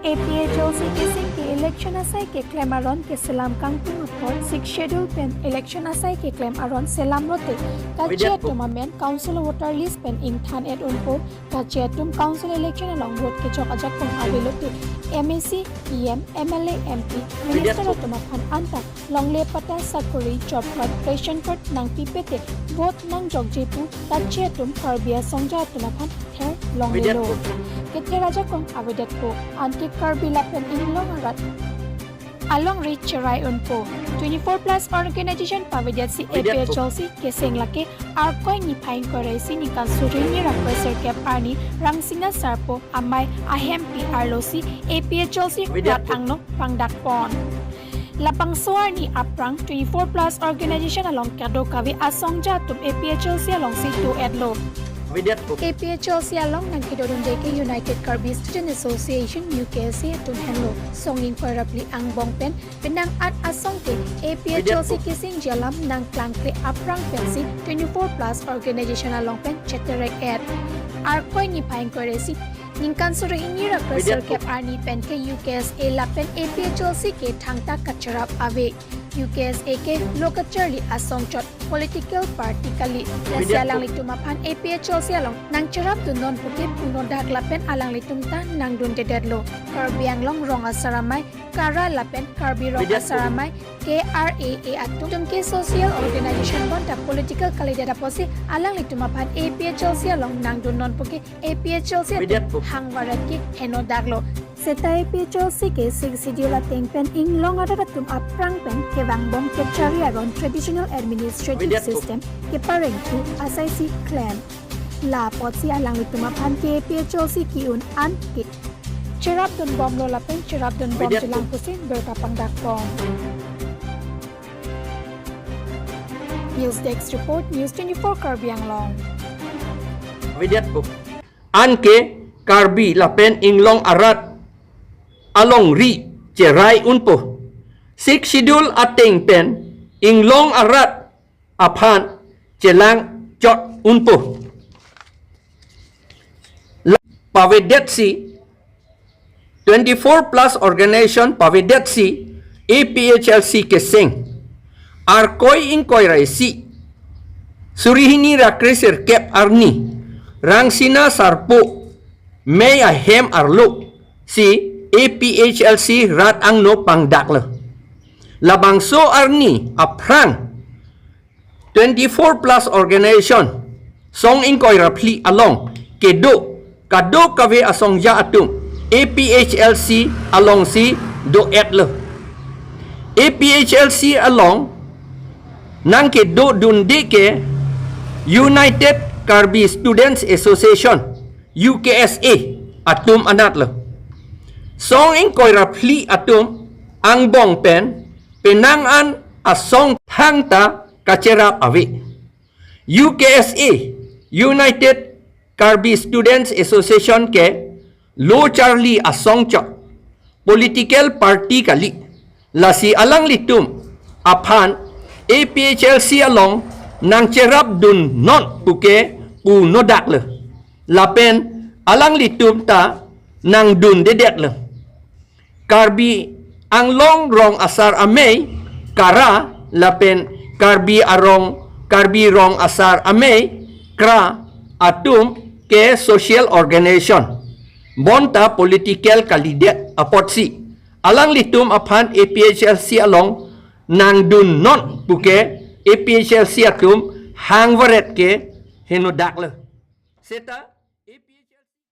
APHLC Kising ke election asai ke claim aron ke selam kangtung upor 6 schedule pen election asai ke claim aron selam rote kachet tournament council voter list pen ingthan et unpo kachetum council election along road ke chok ajak kong abelote MAC PM MLA MP minister tomapan anta longle pata sakuri job card ration card nang pipete vote nang jogjepu kachetum karbia songja tomapan ther longle Kathar aja kong awedet ko anti karbila pen inlong arat along reach cherai unpo 24 plus organization pawedet si APHLC keseng lake arkoi ni phain kore si ni kansuri ni rapreser cap ani rangsina sarpo Amei Ameiphu Aphlc APHLC rat angno pangdak pon lapang soar ni aprang 24 plus organization along KEDOPON asongja tum APHLC along si 2 edlo APHLC along ng KEDOPON United Karbi Student Association UKSC atun henlo songin parapli ang bongpen pinang at asong ke APHLC kising jalam ng klangkle aprang pensi 24 plus organization along pen cheterek at arkoy ni paing koresi Ningkan sura ini represel cap arni pen ke UKSA lapen APHLC ke thangta kacharap ave UKSA ke lokacharli asong chot political party kali nasi alang litum apan APHLC along nang charap tu non putih puno dak lapen alang litum ta nang dun dedadlo karbiang long rong asaramai kara lapen karbi rong asaramai KRAA atum ke social organization bon ta political kali dadaposi alang litum apan APHLC along nang dun non putih APHLC hang warat ki heno daglo seta APHLC ke sigsidiola tengpen ing long adatum aprang pen ke wangbong ke chari aron traditional administrative system ke Pherang tu asai si clan la pot si alang litum apan ke APHLC ki un an ki cherap dun bom lo lapen cherap dun bom jelang pusin berkapang dakpong News Desk Report News 24 Karbiang Long Anke Karbi lapen inglong arat along ri cerai unpo sik sidul ateng pen inglong arat apan celang jot unpo pavedet si 24 plus organization pavedet si APHLC keseng arkoi inkoi raisi surihini rakreser kep arni rangsina sarpo Amei ahem arlo si APHLC rat ang no pangdakle labangso arni aprang 24 plus organization song inkoi rapli along kado kave asong ja atum APHLC along si do etle APHLC along nang kedo dundi ke United Karbi Students Association UKSA atum anat le song inkoi rapli atum ang bong pen penangan asong hangta kacerap ave UKSA United Karbi Students Association ke lo charli asong chok political party kali lasi alang litum apan APHLC along nang cerap dun non puke pu nodak le lapen alang litum ta nang dun dedet le karbi ang long rong asar Amei kara lapen karbi rong asar Amei kra atum ke social organization bonta political kalidet apotsi alang litum apan APHLC along nang dun non puke APHLC atum hang waret ke henodak le seta